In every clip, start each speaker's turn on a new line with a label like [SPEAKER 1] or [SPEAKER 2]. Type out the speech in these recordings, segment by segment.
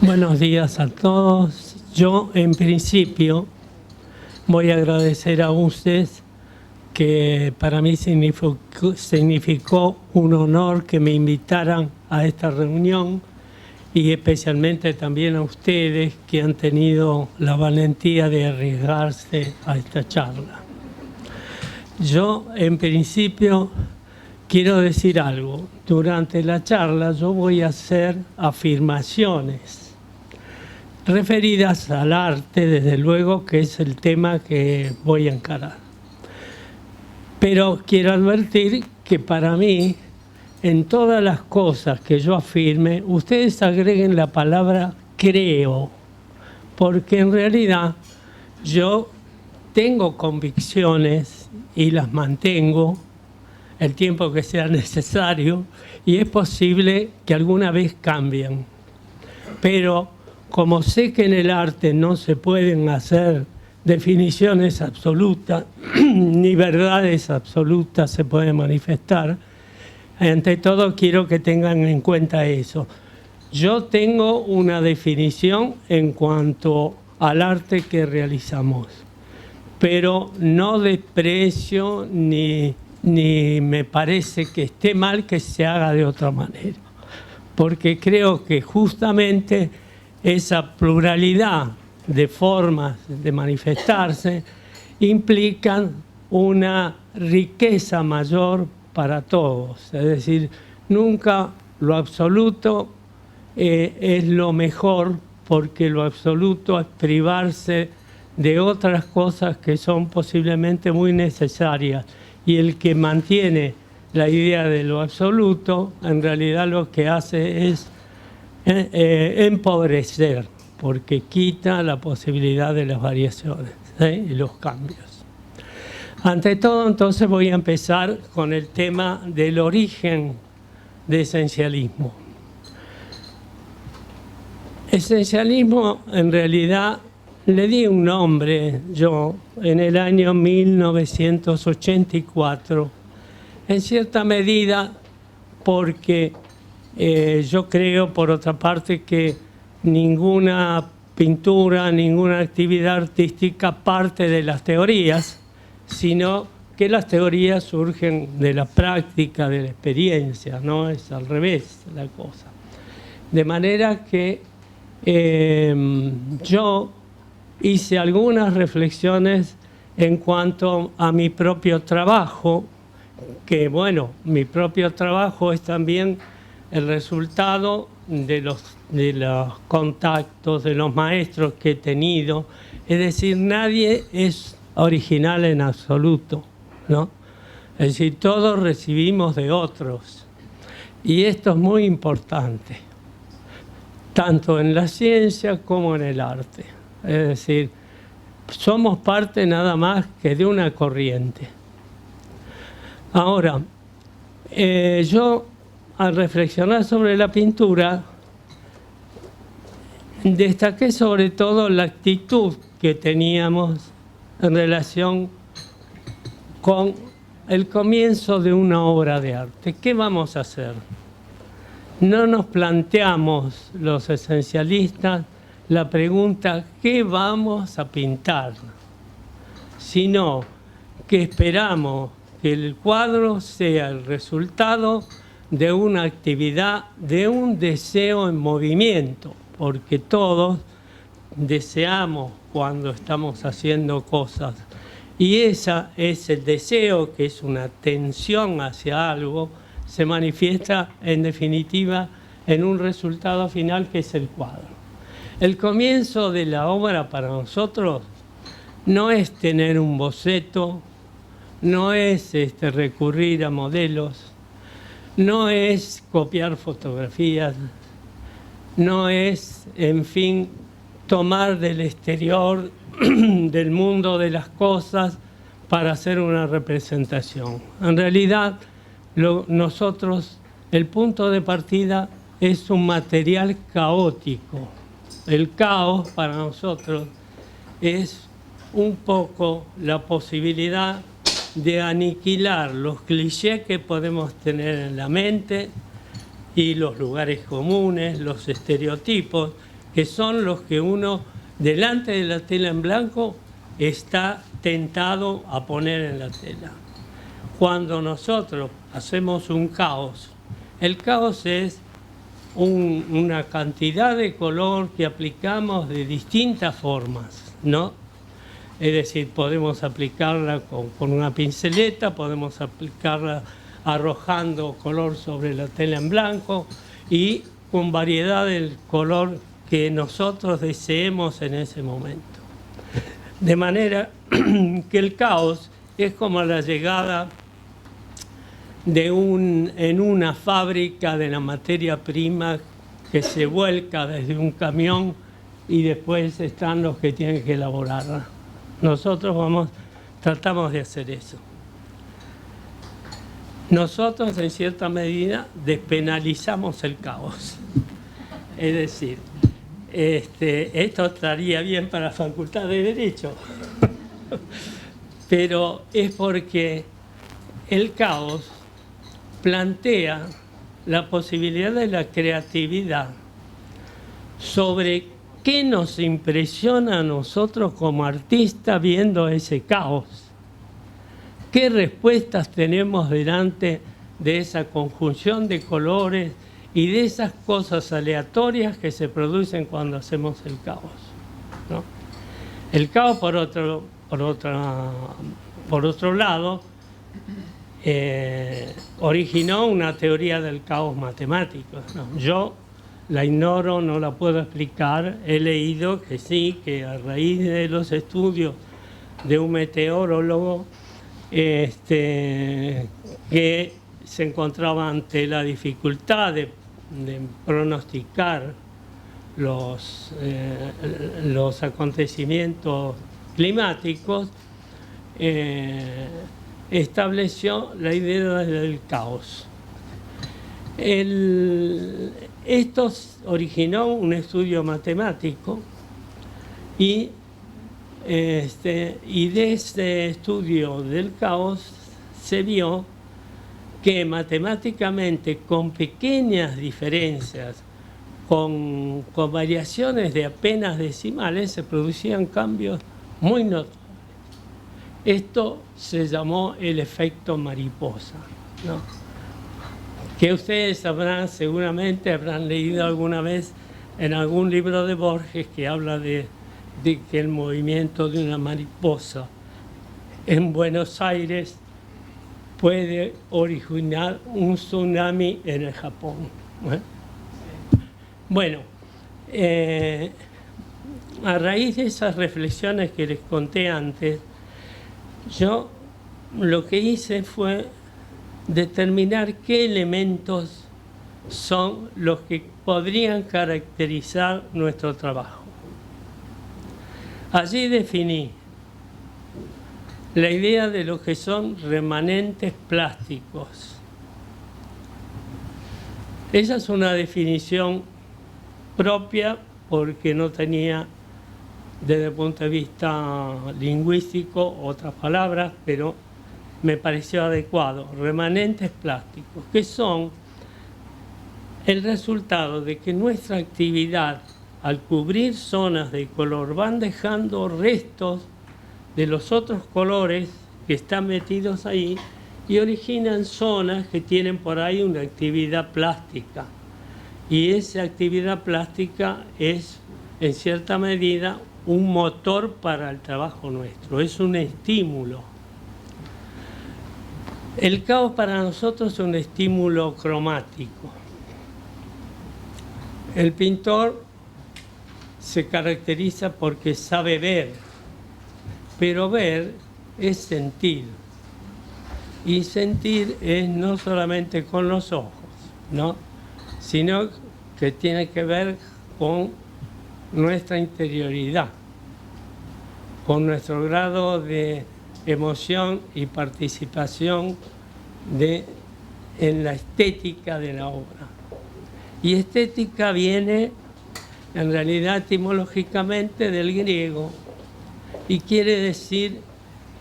[SPEAKER 1] Buenos días a todos. Yo, en principio, voy a agradecer a ustedes que para mí significó un honor que me invitaran a esta reunión y especialmente también a ustedes que han tenido la valentía de arriesgarse a esta charla. Yo, en principio, quiero decir algo. Durante la charla yo voy a hacer afirmaciones referidas al arte, desde luego, que es el tema que voy a encarar. Pero quiero advertir que para mí, en todas las cosas que yo afirme, ustedes agreguen la palabra creo, porque en realidad yo tengo convicciones y las mantengo el tiempo que sea necesario, y es posible que alguna vez cambien. Pero como sé que en el arte no se pueden hacer definiciones absolutas, ni verdades absolutas se pueden manifestar, ante todo quiero que tengan en cuenta eso. Yo tengo una definición en cuanto al arte que realizamos, pero no desprecio ni me parece que esté mal que se haga de otra manera, porque creo que justamente esa pluralidad de formas de manifestarse implican una riqueza mayor para todos. Es decir, nunca lo absoluto es lo mejor, porque lo absoluto es privarse de otras cosas que son posiblemente muy necesarias. Y el que mantiene la idea de lo absoluto, en realidad lo que hace es empobrecer, porque quita la posibilidad de las variaciones y los cambios. Ante todo, entonces, voy a empezar con el tema del origen de esencialismo. Esencialismo, en realidad, le di un nombre yo en el año 1984, en cierta medida porque yo creo, por otra parte, que ninguna pintura, ninguna actividad artística parte de las teorías, sino que las teorías surgen de la práctica, de la experiencia, no es al revés la cosa. De manera que yo hice algunas reflexiones en cuanto a mi propio trabajo, que bueno, mi propio trabajo es también el resultado de los contactos, de los maestros que he tenido. Es decir, nadie es original en absoluto, ¿no? Es decir, todos recibimos de otros. Y esto es muy importante, tanto en la ciencia como en el arte. Es decir, somos parte nada más que de una corriente. Ahora, yo al reflexionar sobre la pintura, destaqué sobre todo la actitud que teníamos en relación con el comienzo de una obra de arte. ¿Qué vamos a hacer? No nos planteamos los esencialistas la pregunta ¿qué vamos a pintar?, sino que esperamos que el cuadro sea el resultado de una actividad, de un deseo en movimiento, porque todos deseamos cuando estamos haciendo cosas. Y ese es el deseo, que es una tensión hacia algo, se manifiesta en definitiva en un resultado final que es el cuadro. El comienzo de la obra para nosotros no es tener un boceto, no es recurrir a modelos, no es copiar fotografías, no es, en fin, tomar del exterior, del mundo de las cosas, para hacer una representación. En realidad, nosotros, el punto de partida es un material caótico. El caos para nosotros es un poco la posibilidad de aniquilar los clichés que podemos tener en la mente y los lugares comunes, los estereotipos, que son los que uno, delante de la tela en blanco, está tentado a poner en la tela. Cuando nosotros hacemos un caos, el caos es una cantidad de color que aplicamos de distintas formas, ¿no? Es decir, podemos aplicarla con una pinceleta, podemos aplicarla arrojando color sobre la tela en blanco y con variedad del color que nosotros deseemos en ese momento. De manera que el caos es como la llegada en una fábrica de la materia prima que se vuelca desde un camión y después están los que tienen que elaborarla. Nosotros tratamos de hacer eso. Nosotros, en cierta medida, despenalizamos el caos. Es decir, esto estaría bien para la Facultad de Derecho, pero es porque el caos plantea la posibilidad de la creatividad sobre qué nos impresiona a nosotros como artistas viendo ese caos. ¿Qué respuestas tenemos delante de esa conjunción de colores y de esas cosas aleatorias que se producen cuando hacemos el caos, ¿no? El caos, por otro lado, originó una teoría del caos matemático, ¿no? Yo la ignoro, no la puedo explicar. He leído que sí, que a raíz de los estudios de un meteorólogo que se encontraba ante la dificultad de pronosticar los acontecimientos climáticos, estableció la idea del caos. Esto originó un estudio matemático y de ese estudio del caos se vio que matemáticamente, con pequeñas diferencias, con variaciones de apenas decimales, se producían cambios muy notables. Esto se llamó el efecto mariposa, ¿no? Que ustedes seguramente habrán leído alguna vez en algún libro de Borges que habla de que el movimiento de una mariposa en Buenos Aires puede originar un tsunami en el Japón. Bueno, a raíz de esas reflexiones que les conté antes, yo lo que hice fue determinar qué elementos son los que podrían caracterizar nuestro trabajo. Allí definí la idea de lo que son remanentes plásticos. Esa es una definición propia porque no tenía, desde el punto de vista lingüístico, otras palabras, pero me pareció adecuado. Remanentes plásticos, que son el resultado de que nuestra actividad, al cubrir zonas de color, van dejando restos de los otros colores que están metidos ahí y originan zonas que tienen por ahí una actividad plástica. Y esa actividad plástica es, en cierta medida, un motor para el trabajo nuestro, es un estímulo. El caos para nosotros es un estímulo cromático. El pintor se caracteriza porque sabe ver, pero ver es sentir. Y sentir es no solamente con los ojos, ¿no?, sino que tiene que ver con nuestra interioridad, con nuestro grado de emoción y participación en la estética de la obra. Y estética viene, en realidad, etimológicamente del griego y quiere decir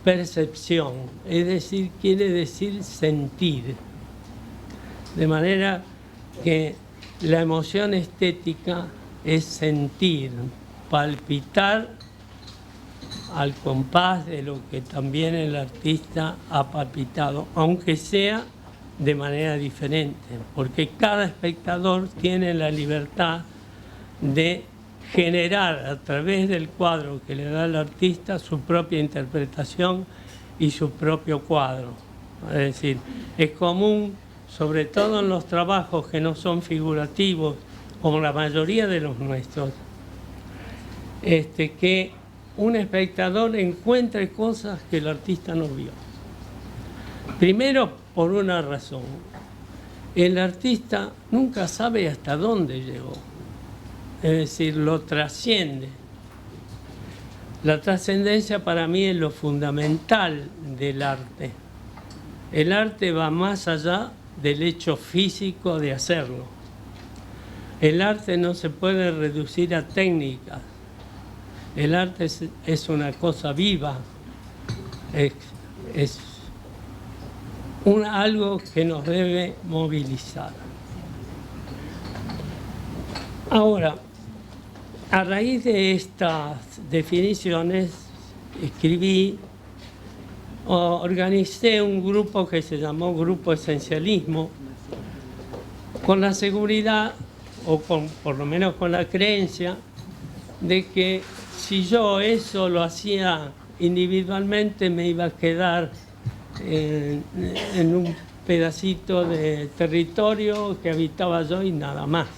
[SPEAKER 1] percepción, es decir, quiere decir sentir. De manera que la emoción estética es sentir, palpitar al compás de lo que también el artista ha palpitado, aunque sea de manera diferente, porque cada espectador tiene la libertad de generar a través del cuadro que le da el artista su propia interpretación y su propio cuadro. Es decir, es común, sobre todo en los trabajos que no son figurativos, como la mayoría de los nuestros, que un espectador encuentre cosas que el artista no vio. Primero, por una razón. El artista nunca sabe hasta dónde llegó. Es decir, lo trasciende. La trascendencia para mí es lo fundamental del arte. El arte va más allá del hecho físico de hacerlo. El arte no se puede reducir a técnicas. El arte es una cosa viva, es algo que nos debe movilizar. Ahora, a raíz de estas definiciones, organicé un grupo que se llamó Grupo Esencialismo, con la seguridad, o por lo menos con la creencia, de que si yo eso lo hacía individualmente me iba a quedar en un pedacito de territorio que habitaba yo y nada más.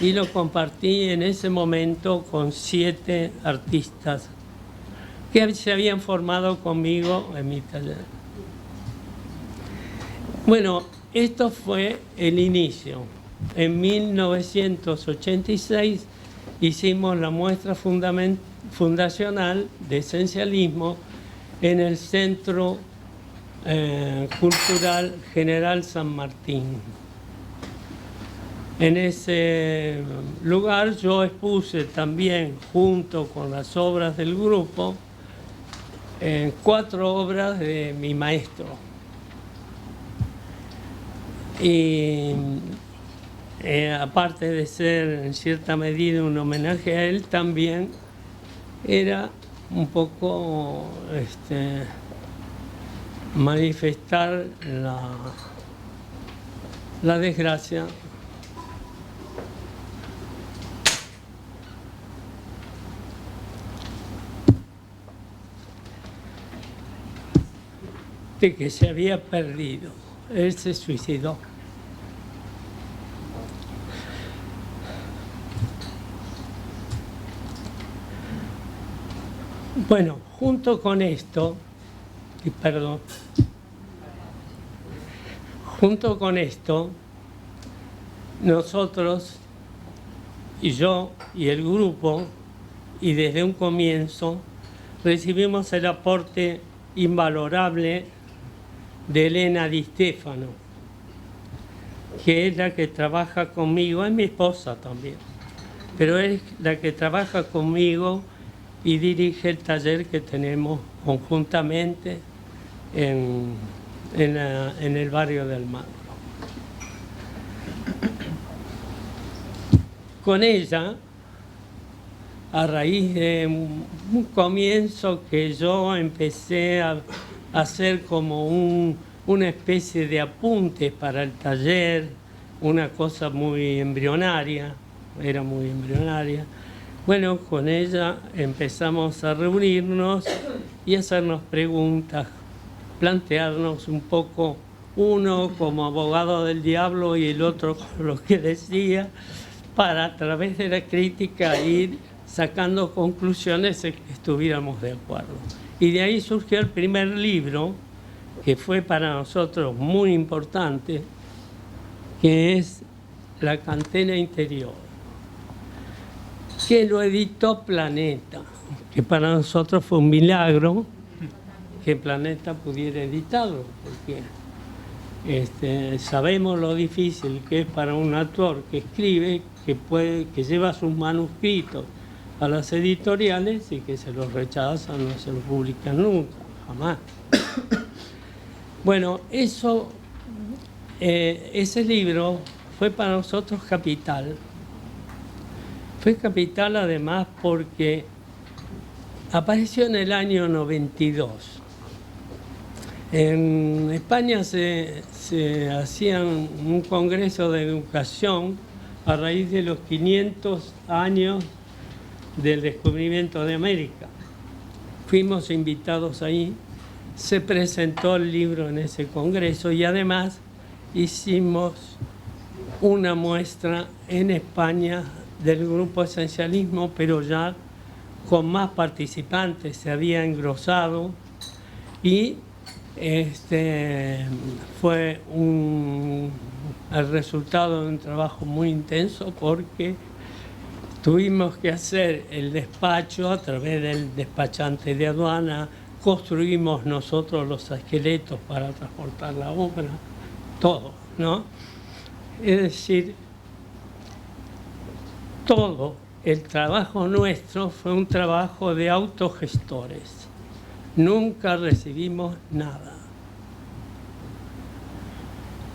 [SPEAKER 1] Y lo compartí en ese momento con 7 artistas que se habían formado conmigo en mi taller. Bueno, esto fue el inicio. En 1986 hicimos la muestra fundacional de esencialismo en el Centro Cultural General San Martín. En ese lugar yo expuse también, junto con las obras del grupo, 4 obras de mi maestro. Y aparte de ser en cierta medida un homenaje a él, también era un poco manifestar la desgracia de que se había perdido. Él se suicidó. Bueno, junto con esto, nosotros y yo y el grupo, y desde un comienzo, recibimos el aporte invalorable de Elena Di Stefano, que es la que trabaja conmigo, es mi esposa también, pero es la que trabaja conmigo y dirige el taller que tenemos conjuntamente en el barrio de Almagro. Con ella, a raíz de un comienzo que yo empecé a hacer como una especie de apuntes para el taller, una cosa muy embrionaria, era muy embrionaria. Bueno, con ella empezamos a reunirnos y hacernos preguntas, plantearnos un poco, uno como abogado del diablo y el otro con lo que decía, para a través de la crítica ir sacando conclusiones en que estuviéramos de acuerdo. Y de ahí surgió el primer libro, que fue para nosotros muy importante, que es La Cantera Interior, que lo editó Planeta, que para nosotros fue un milagro que Planeta pudiera editarlo, porque sabemos lo difícil que es para un autor que escribe, que lleva sus manuscritos a las editoriales y que se los rechazan, no se los publican nunca, jamás. Bueno, ese libro fue para nosotros capital, Fue capital además porque apareció en el año 92. En España se hacía un congreso de educación a raíz de los 500 años del descubrimiento de América. Fuimos invitados ahí, se presentó el libro en ese congreso y además hicimos una muestra en España del grupo Esencialismo, pero ya con más participantes, se había engrosado y fue el resultado de un trabajo muy intenso porque tuvimos que hacer el despacho a través del despachante de aduana, construimos nosotros los esqueletos para transportar la obra, todo, ¿no? Es decir, todo el trabajo nuestro fue un trabajo de autogestores. Nunca recibimos nada.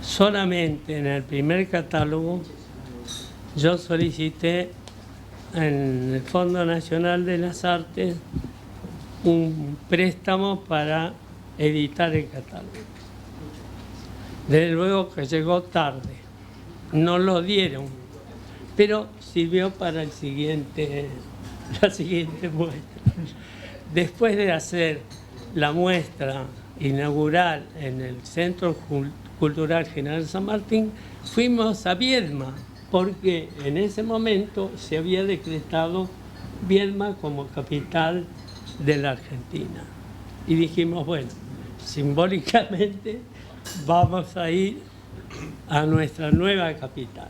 [SPEAKER 1] Solamente en el primer catálogo yo solicité en el Fondo Nacional de las Artes un préstamo para editar el catálogo. Desde luego que llegó tarde, no lo dieron, pero sirvió para la siguiente muestra. Después de hacer la muestra inaugural en el Centro Cultural General San Martín, fuimos a Viedma, porque en ese momento se había decretado Viedma como capital de la Argentina. Y dijimos, bueno, simbólicamente vamos a ir a nuestra nueva capital.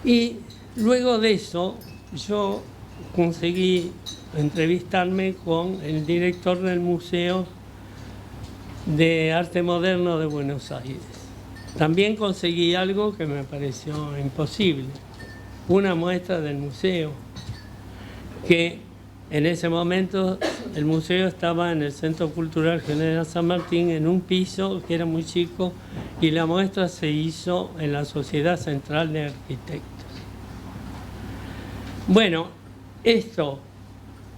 [SPEAKER 1] Y luego de eso, yo conseguí entrevistarme con el director del Museo de Arte Moderno de Buenos Aires. También conseguí algo que me pareció imposible, una muestra del museo, que en ese momento el museo estaba en el Centro Cultural General San Martín, en un piso que era muy chico, y la muestra se hizo en la Sociedad Central de Arquitectos. Bueno, esto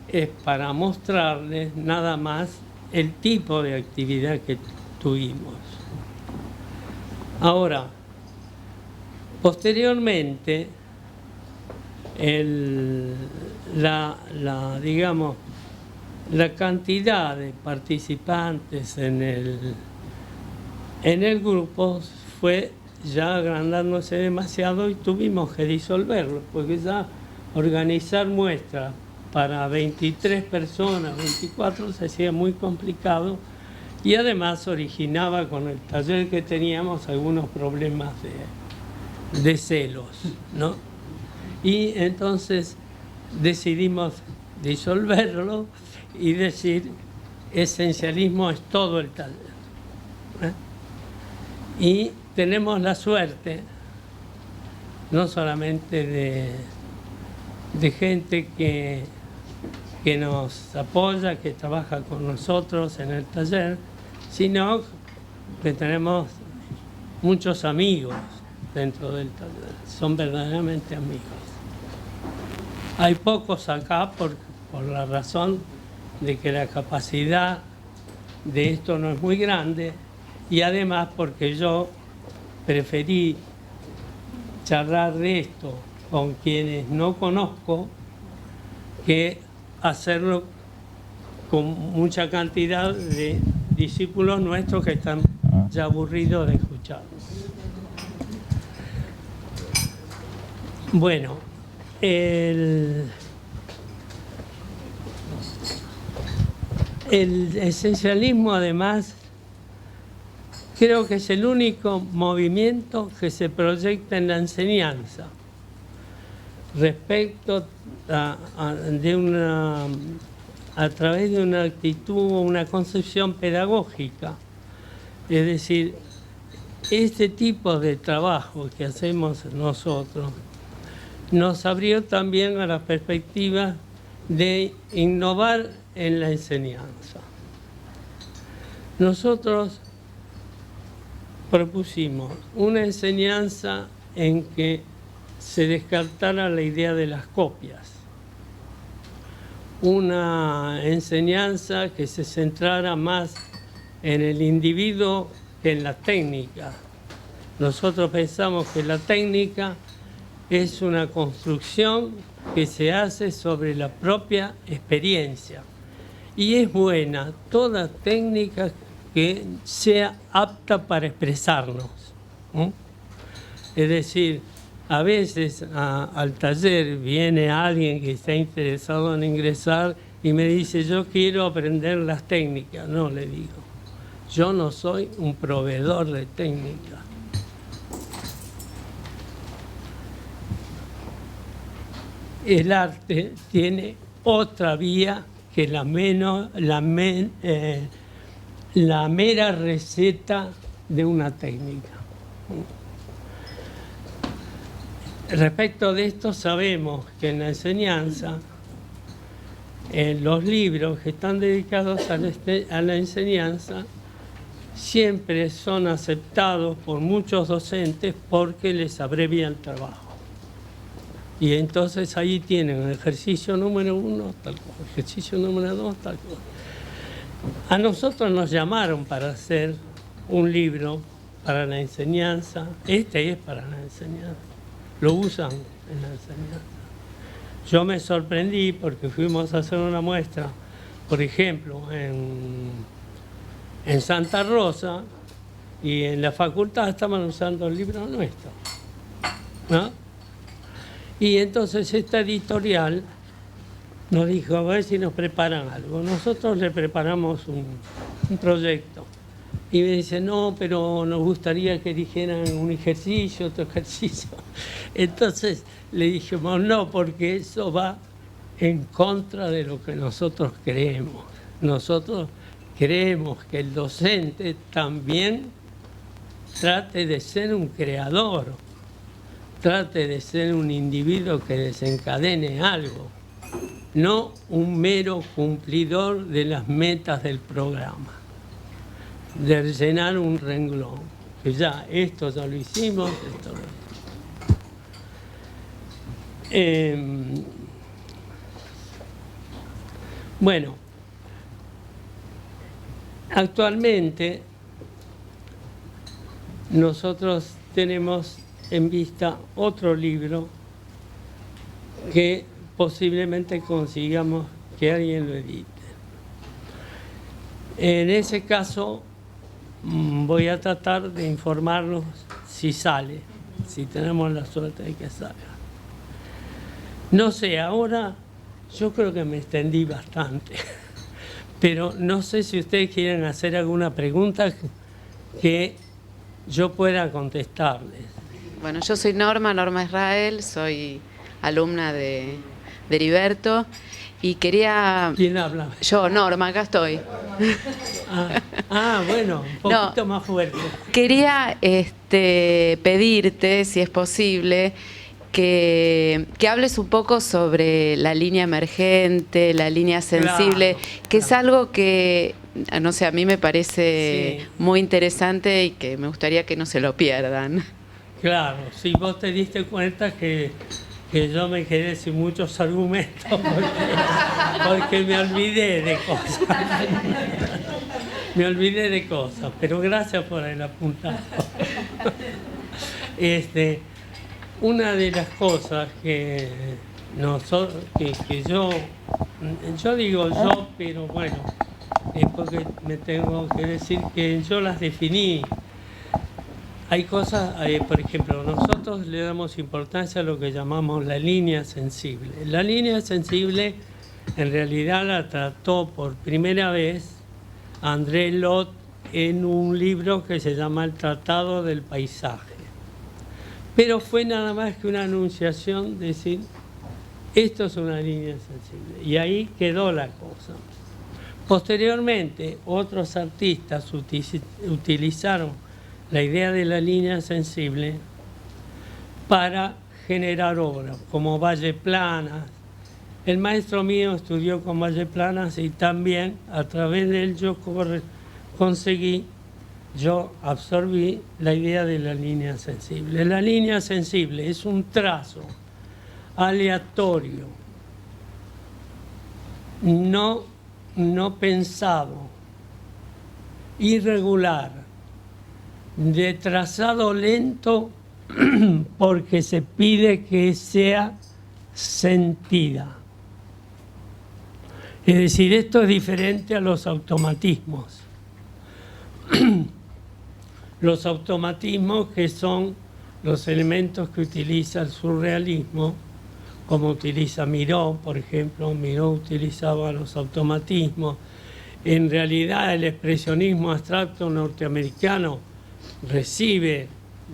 [SPEAKER 1] es para mostrarles nada más el tipo de actividad que tuvimos. Ahora, posteriormente, digamos, la cantidad de participantes en el grupo fue ya agrandándose demasiado y tuvimos que disolverlo, porque ya organizar muestras para 23 personas, 24, se hacía muy complicado y además originaba con el taller que teníamos algunos problemas de celos, ¿no? Y entonces decidimos disolverlo y decir, esencialismo es todo el taller, ¿eh? Y tenemos la suerte, no solamente de gente que nos apoya, que trabaja con nosotros en el taller, sino que tenemos muchos amigos dentro del taller, son verdaderamente amigos. Hay pocos acá por la razón de que la capacidad de esto no es muy grande y además porque yo preferí charlar de esto con quienes no conozco que hacerlo con mucha cantidad de discípulos nuestros que están ya aburridos de escucharnos. Bueno, el esencialismo además creo que es el único movimiento que se proyecta en la enseñanza respecto a través de una actitud o una concepción pedagógica. Es decir, este tipo de trabajo que hacemos nosotros nos abrió también a la perspectiva de innovar en la enseñanza. Nosotros propusimos una enseñanza en que se descartara la idea de las copias. Una enseñanza que se centrara más en el individuo que en la técnica. Nosotros pensamos que la técnica es una construcción que se hace sobre la propia experiencia. Y es buena toda técnica que sea apta para expresarnos. Es decir, a veces al taller viene alguien que está interesado en ingresar y me dice, yo quiero aprender las técnicas. No, le digo, yo no soy un proveedor de técnicas. El arte tiene otra vía que la mera receta de una técnica. Respecto de esto, sabemos que en la enseñanza, los libros que están dedicados a la enseñanza siempre son aceptados por muchos docentes porque les abrevia el trabajo. Y entonces ahí tienen el ejercicio número 1, tal cual, ejercicio número 2, tal cual. A nosotros nos llamaron para hacer un libro para la enseñanza. Este es para la enseñanza. Lo usan en la enseñanza. Yo me sorprendí porque fuimos a hacer una muestra, por ejemplo, en Santa Rosa, y en la facultad estaban usando el libro nuestro, ¿no? Y entonces esta editorial nos dijo, a ver si nos preparan algo. Nosotros le preparamos un proyecto. Y me dice, no, pero nos gustaría que dijeran un ejercicio, otro ejercicio. Entonces le dijimos, no, porque eso va en contra de lo que nosotros creemos. Nosotros creemos que el docente también trate de ser un creador, trate de ser un individuo que desencadene algo, no un mero cumplidor de las metas del programa, de llenar un renglón, que ya esto ya lo hicimos, esto lo hicimos. Bueno, actualmente nosotros tenemos en vista otro libro que posiblemente consigamos que alguien lo edite. En ese caso voy a tratar de informarlos si sale, si tenemos la suerte de que salga. No sé, ahora yo creo que me extendí bastante, pero no sé si ustedes quieren hacer alguna pregunta que yo pueda contestarles.
[SPEAKER 2] Bueno, yo soy Norma Israel, soy alumna de Heriberto y quería...
[SPEAKER 1] ¿Quién habla?
[SPEAKER 2] Yo, Norma, acá estoy.
[SPEAKER 1] Bueno, un poquito más fuerte.
[SPEAKER 2] Quería pedirte, si es posible, que hables un poco sobre la línea emergente, la línea sensible, que es algo que, no sé, a mí me parece muy interesante y que me gustaría que no se lo pierdan.
[SPEAKER 1] Claro, si vos te diste cuenta que yo me quedé sin muchos argumentos porque me olvidé de cosas. Me olvidé de cosas, pero gracias por el apuntado. Una de las cosas que nosotros, que yo digo yo, pero bueno, es porque me tengo que decir que yo las definí. Hay cosas, por ejemplo, nosotros le damos importancia a lo que llamamos la línea sensible. La línea sensible en realidad la trató por primera vez André Lot en un libro que se llama El Tratado del Paisaje. Pero fue nada más que una anunciación de decir, esto es una línea sensible. Y ahí quedó la cosa. Posteriormente, otros artistas utilizaron la idea de la línea sensible para generar obras, como Valle Planas. El maestro mío estudió con Valle Planas y también a través de él yo conseguí yo absorbí la idea de la línea sensible. La línea sensible es un trazo aleatorio, no pensado, irregular, de trazado lento porque se pide que sea sentida. Es decir, esto es diferente a los automatismos. Los automatismos, que son los elementos que utiliza el surrealismo, como utiliza Miró, por ejemplo. Miró utilizaba los automatismos. En realidad el expresionismo abstracto norteamericano recibe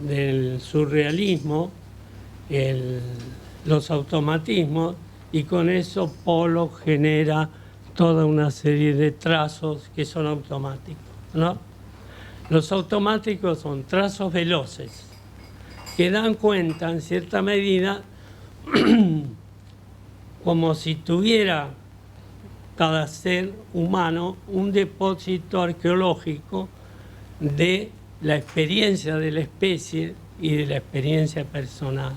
[SPEAKER 1] del surrealismo los automatismos, y con eso Pollock genera toda una serie de trazos que son automáticos, ¿no? Los automáticos son trazos veloces que dan cuenta, en cierta medida, como si tuviera cada ser humano un depósito arqueológico de la experiencia de la especie y de la experiencia personal.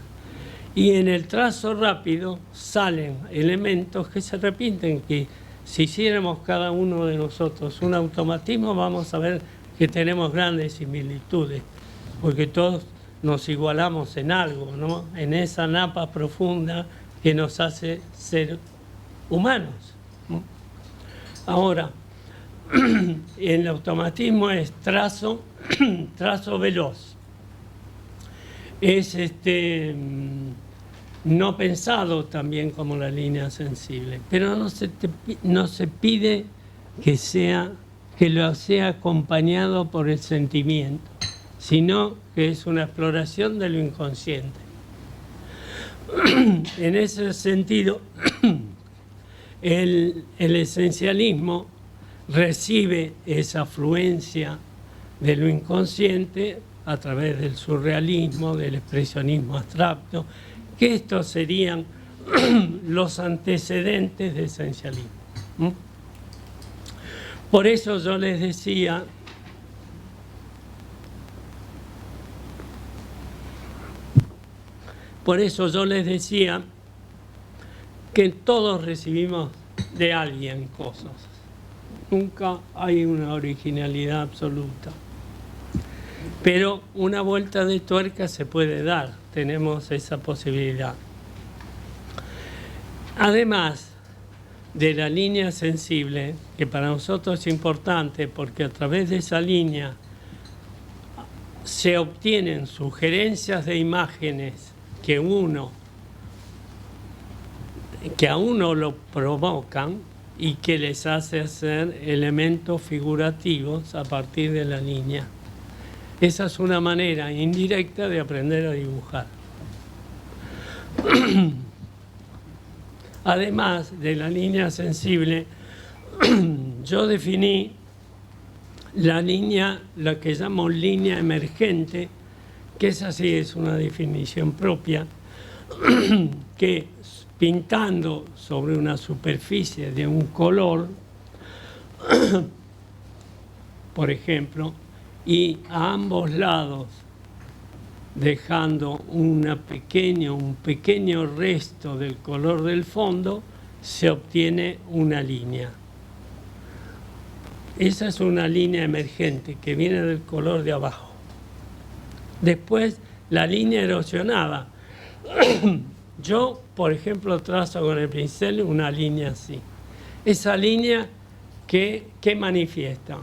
[SPEAKER 1] Y en el trazo rápido salen elementos que se repiten, que si hiciéramos cada uno de nosotros un automatismo, vamos a ver que tenemos grandes similitudes, porque todos nos igualamos en algo, ¿no? En esa napa profunda que nos hace ser humanos, ¿no? Ahora, el automatismo es trazo veloz. Es no pensado también como la línea sensible, pero no se pide que lo sea acompañado por el sentimiento, sino que es una exploración de lo inconsciente. En ese sentido, el esencialismo recibe esa afluencia de lo inconsciente a través del surrealismo, del expresionismo abstracto, que estos serían los antecedentes del esencialismo. Por eso yo les decía que todos recibimos de alguien cosas. Nunca hay una originalidad absoluta. Pero una vuelta de tuerca se puede dar, tenemos esa posibilidad. Además de la línea sensible, que para nosotros es importante porque a través de esa línea se obtienen sugerencias de imágenes que a uno lo provocan y que les hace hacer elementos figurativos a partir de la línea. Esa es una manera indirecta de aprender a dibujar. Además de la línea sensible, yo definí la que llamo línea emergente, que esa sí es una definición propia, que pintando sobre una superficie de un color, por ejemplo, y a ambos lados dejando un pequeño resto del color del fondo, se obtiene una línea. Esa es una línea emergente que viene del color de abajo. Después, la línea erosionada. Yo, por ejemplo, trazo con el pincel una línea así. Esa línea, ¿qué manifiesta?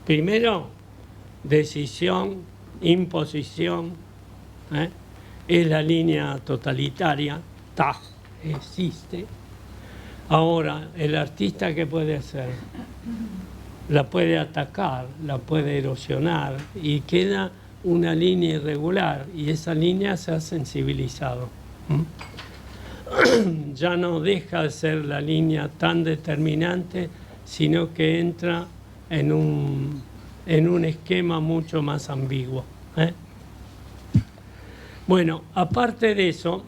[SPEAKER 1] Primero, decisión, imposición, es la línea totalitaria, existe. Ahora, el artista, ¿qué puede hacer? La puede atacar, la puede erosionar y queda una línea irregular, y esa línea se ha sensibilizado. Ya no deja de ser la línea tan determinante, sino que entra en un esquema mucho más ambiguo. Bueno, aparte de eso,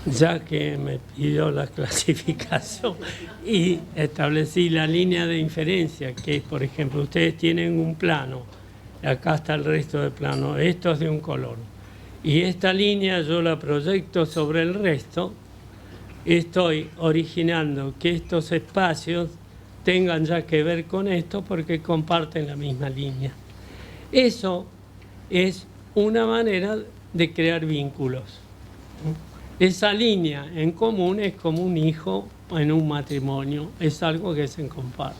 [SPEAKER 1] ya que me pidió la clasificación y establecí la línea de inferencia, que es, por ejemplo, ustedes tienen un plano, acá está el resto del plano, esto es de un color, y esta línea yo la proyecto sobre el resto, estoy originando que estos espacios tengan ya que ver con esto porque comparten la misma línea. Eso es una manera de crear vínculos. Esa línea en común es como un hijo en un matrimonio, es algo que se comparte.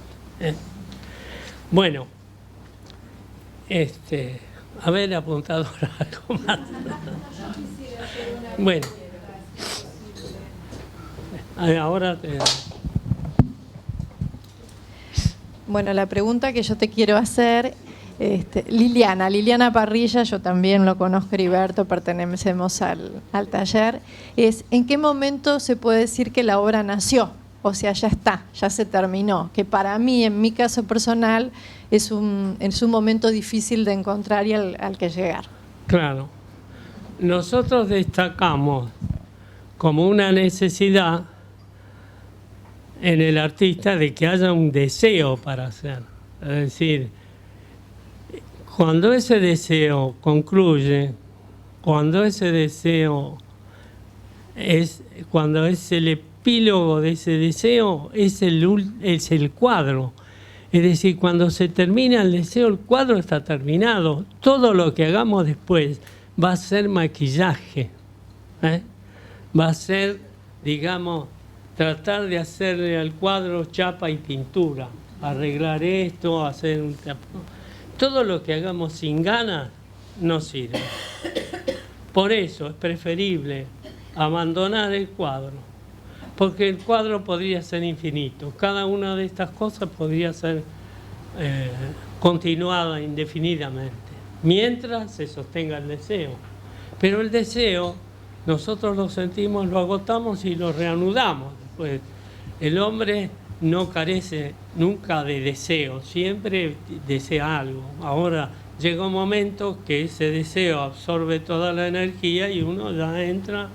[SPEAKER 1] Bueno, haber apuntado algo más. Bueno, ahora te...
[SPEAKER 3] Bueno, la pregunta que yo te quiero hacer, Liliana Parrilla, yo también lo conozco, Heriberto, pertenecemos al taller, es ¿en qué momento se puede decir que la obra nació? O sea, ya está, ya se terminó, que para mí, en mi caso personal, es un momento difícil de encontrar y al que llegar.
[SPEAKER 1] Claro. Nosotros destacamos como una necesidad en el artista de que haya un deseo para hacer. Es decir, cuando ese deseo concluye, cuando ese deseo cuando es el epílogo de ese deseo, es el cuadro. Es decir, cuando se termina el deseo, el cuadro está terminado. Todo lo que hagamos después va a ser maquillaje. Va a ser, digamos, tratar de hacerle al cuadro chapa y pintura. Arreglar esto, hacer un... Todo lo que hagamos sin ganas no sirve. Por eso es preferible abandonar el cuadro, porque el cuadro podría ser infinito. Cada una de estas cosas podría ser continuada indefinidamente, mientras se sostenga el deseo. Pero el deseo, nosotros lo sentimos, lo agotamos y lo reanudamos. Después, el hombre no carece nunca de deseo, siempre desea algo. Ahora llega un momento que ese deseo absorbe toda la energía y uno ya entra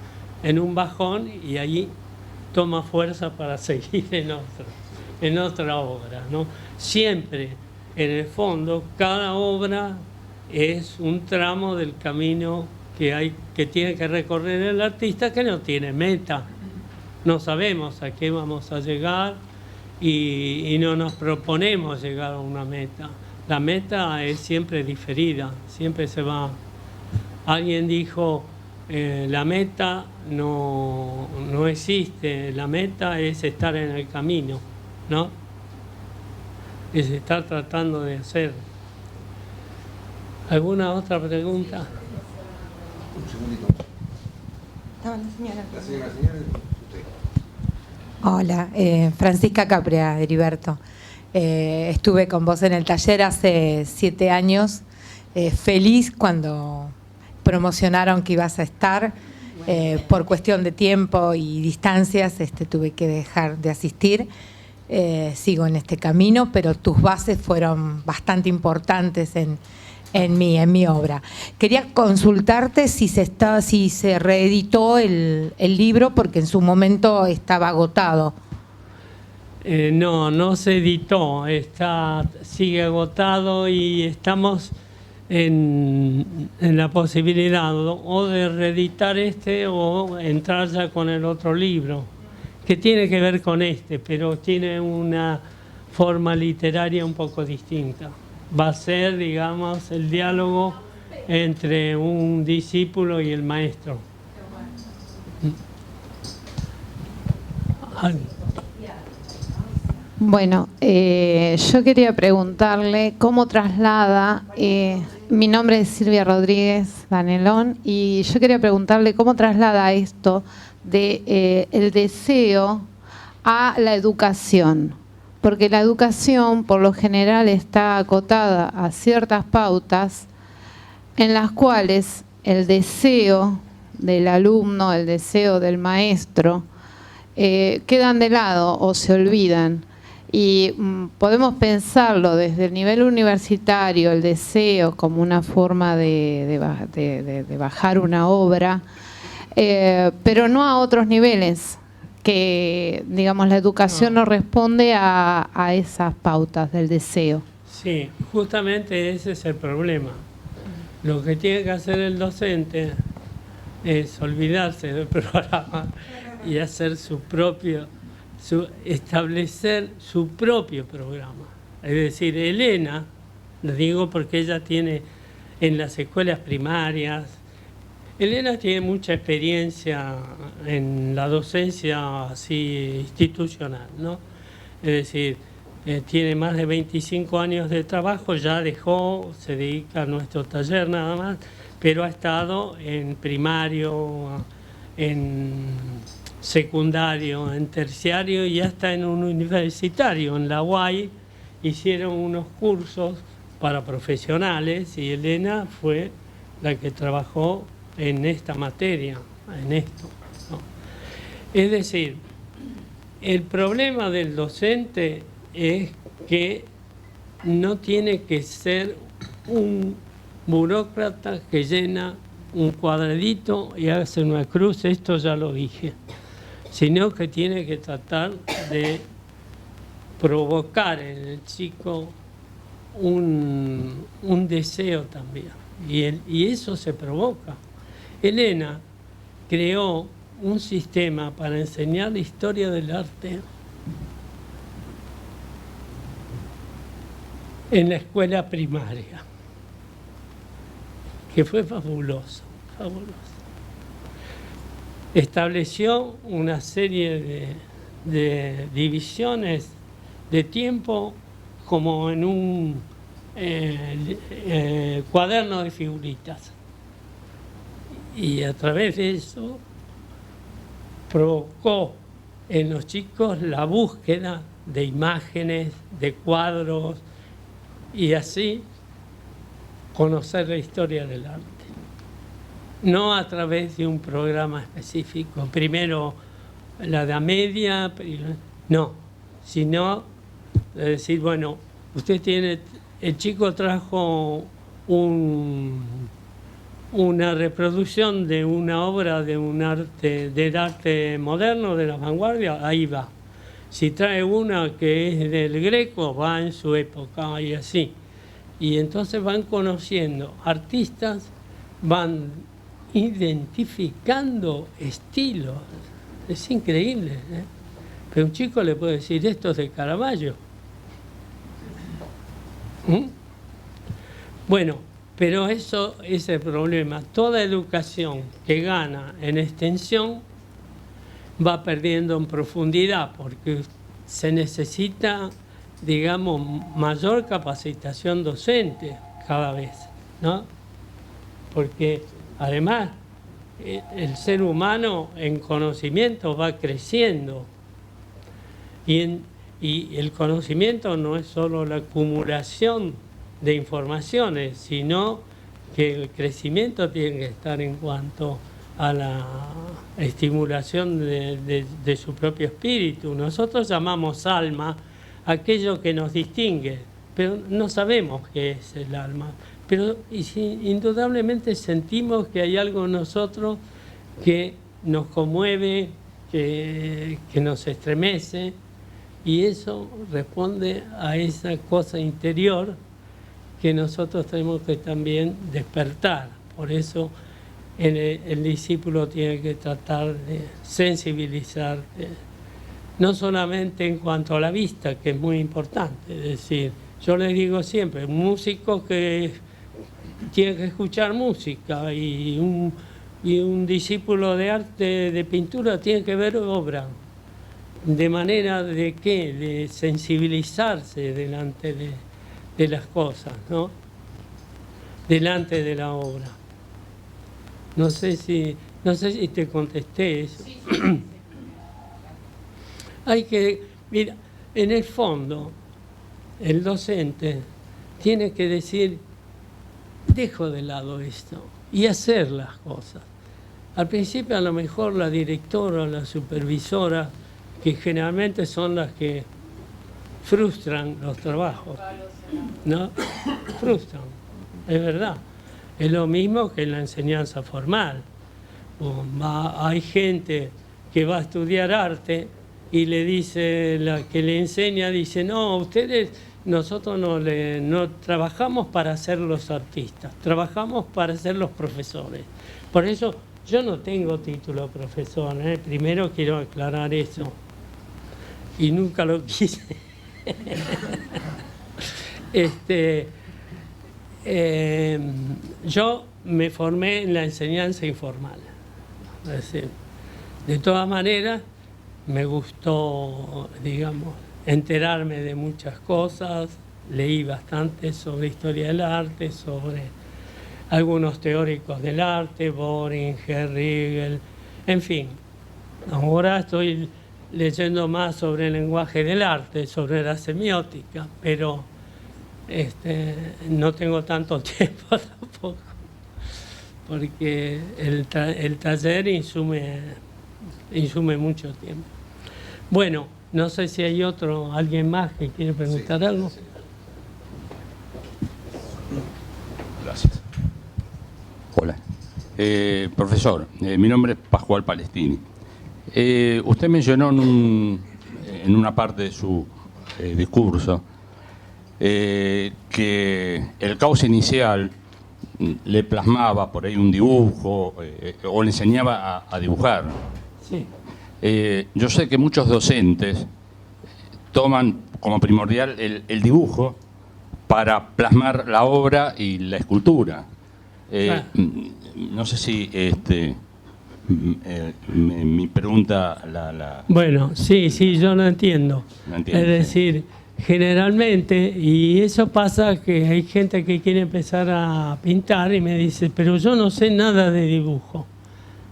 [SPEAKER 1] en un bajón y allí toma fuerza para seguir en otra obra, ¿no? Siempre, en el fondo, cada obra es un tramo del camino que tiene que recorrer el artista, que no tiene meta. No sabemos a qué vamos a llegar y no nos proponemos llegar a una meta. La meta es siempre diferida, siempre se va. Alguien dijo, la meta no existe, la meta es estar en el camino, ¿no? Es estar tratando de hacer. ¿Alguna otra pregunta?
[SPEAKER 4] Un segundito.
[SPEAKER 3] Estaba la señora.
[SPEAKER 4] La señora,
[SPEAKER 5] Hola, Francisca Caprea, Heriberto. Estuve con vos en el taller hace 7 años, feliz cuando promocionaron que ibas a estar. Por cuestión de tiempo y distancias tuve que dejar de asistir. Sigo en este camino, pero tus bases fueron bastante importantes en mi obra. Quería consultarte si se reeditó el libro, porque en su momento estaba agotado.
[SPEAKER 1] No se editó, sigue agotado y estamos en la posibilidad o de reeditar o entrar ya con el otro libro, que tiene que ver con pero tiene una forma literaria un poco distinta. Va a ser, digamos, el diálogo entre un discípulo y el maestro.
[SPEAKER 6] Bueno, yo quería preguntarle cómo traslada, mi nombre es Silvia Rodríguez Danelón, y yo quería preguntarle cómo traslada esto de el deseo a la educación, porque la educación por lo general está acotada a ciertas pautas en las cuales el deseo del alumno, el deseo del maestro, quedan de lado o se olvidan. Y podemos pensarlo desde el nivel universitario, el deseo como una forma de bajar una obra, pero no a otros niveles, que digamos la educación no responde a esas pautas del deseo.
[SPEAKER 1] Sí, justamente ese es el problema. Lo que tiene que hacer el docente es olvidarse del programa y hacer establecer su propio programa. Es decir, Elena, lo digo porque ella tiene en las escuelas primarias, Elena tiene mucha experiencia en la docencia así institucional, ¿no? Es decir, tiene más de 25 años de trabajo, ya dejó, se dedica a nuestro taller nada más, pero ha estado en primario, en secundario, en terciario y hasta en un universitario. En la UAI hicieron unos cursos para profesionales y Elena fue la que trabajó en esta materia, en esto, ¿no? Es decir, el problema del docente es que no tiene que ser un burócrata que llena un cuadradito y hace una cruz, esto ya lo dije, sino que tiene que tratar de provocar en el chico un deseo también, y eso se provoca. Elena creó un sistema para enseñar la historia del arte en la escuela primaria, que fue fabuloso, fabuloso. Estableció una serie de divisiones de tiempo como en un cuaderno de figuritas. Y a través de eso provocó en los chicos la búsqueda de imágenes, de cuadros, y así conocer la historia del arte. No a través de un programa específico, primero la Edad Media, no, sino de decir, bueno, usted tiene, el chico trajo una reproducción de una obra de del arte moderno, de la vanguardia, ahí va. Si trae una que es del Greco, va en su época y así. Y entonces van conociendo artistas, van identificando estilos. Es increíble, ¿eh? Pero un chico le puede decir, esto es de Caravaggio. Bueno, pero eso es el problema. Toda educación que gana en extensión va perdiendo en profundidad, porque se necesita, digamos, mayor capacitación docente cada vez, ¿no? Porque además el ser humano en conocimiento va creciendo y el conocimiento no es solo la acumulación de informaciones, sino que el crecimiento tiene que estar en cuanto a la estimulación de su propio espíritu. Nosotros llamamos alma aquello que nos distingue, pero no sabemos qué es el alma. Pero indudablemente sentimos que hay algo en nosotros que nos conmueve, que nos estremece, y eso responde a esa cosa interior que nosotros tenemos que también despertar. Por eso el discípulo tiene que tratar de sensibilizar, no solamente en cuanto a la vista, que es muy importante. Es decir, yo les digo siempre, un músico que tiene que escuchar música y un discípulo de arte, de pintura, tiene que ver obra. De manera de ¿qué? De sensibilizarse delante de las cosas, ¿no? Delante de la obra. No sé si te contesté eso. Sí. Hay que, mira, en el fondo, el docente tiene que decir, dejo de lado esto y hacer las cosas. Al principio a lo mejor la directora o la supervisora, que generalmente son las que frustran los trabajos, ¿no? Frustran, es verdad. Es lo mismo que en la enseñanza formal. Hay gente que va a estudiar arte y le dice, la que le enseña, dice, no, nosotros no trabajamos para ser los artistas, trabajamos para ser los profesores. Por eso yo no tengo título de profesor, primero quiero aclarar eso. Y nunca lo quise. Yo me formé en la enseñanza informal. Es decir, de todas maneras, me gustó, digamos, enterarme de muchas cosas. Leí bastante sobre historia del arte, sobre algunos teóricos del arte, Boehringer, Riegel, en fin. Ahora estoy leyendo más sobre el lenguaje del arte, sobre la semiótica, pero no tengo tanto tiempo tampoco, porque el taller insume mucho tiempo. Bueno, no sé si hay alguien más que quiere preguntar algo.
[SPEAKER 4] Sí.
[SPEAKER 7] Gracias. Hola. Profesor, mi nombre es Pascual Palestini. Usted mencionó en una parte de su discurso que el caos inicial le plasmaba por ahí un dibujo o le enseñaba a dibujar.
[SPEAKER 1] Sí.
[SPEAKER 7] Yo sé que muchos docentes toman como primordial el dibujo para plasmar la obra y la escultura.
[SPEAKER 1] Claro.
[SPEAKER 7] No sé si mi pregunta
[SPEAKER 1] Bueno, sí, yo lo entiendo.
[SPEAKER 7] Lo entiendo,
[SPEAKER 1] Es decir, generalmente, y eso pasa que hay gente que quiere empezar a pintar y me dice, pero yo no sé nada de dibujo.